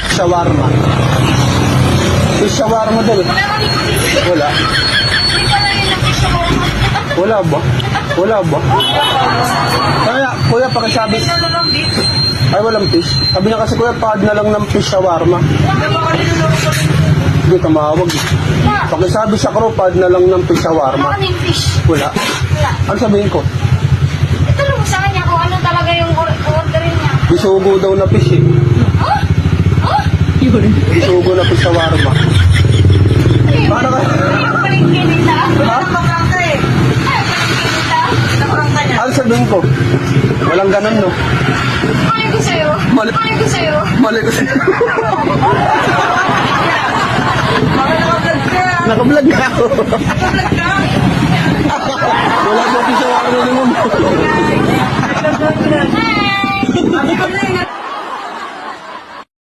Shawarma. May shawarma daw. Wala. Wala ba? Wala ba? Kaya, kuya, pakisabi. Ay, walang fish. Sabi niya kasi, kuya, pad na lang ng fish shawarma. Hindi ka mawag. Pakisabi sa crew, pad na lang ng fish shawarma. Ano yung fish? Wala. Wala. Ano sabihin ko? Itanong mo sa kanya kung ano talaga yung orderin niya. Bisugo daw na fish eh. Huh? Huh? Bisugo na fish shawarma. Paano ka? Yung palengke nila? Ha? Ay, palengke nila? Ano sabihin ko? Walang ganun, no? Mali ko sa'yo. Mali- Mali ko sa'yo. Mali ko sa'yo. Naka-vlog ka ako. Wala mo fish shawarma ni mo. Ay,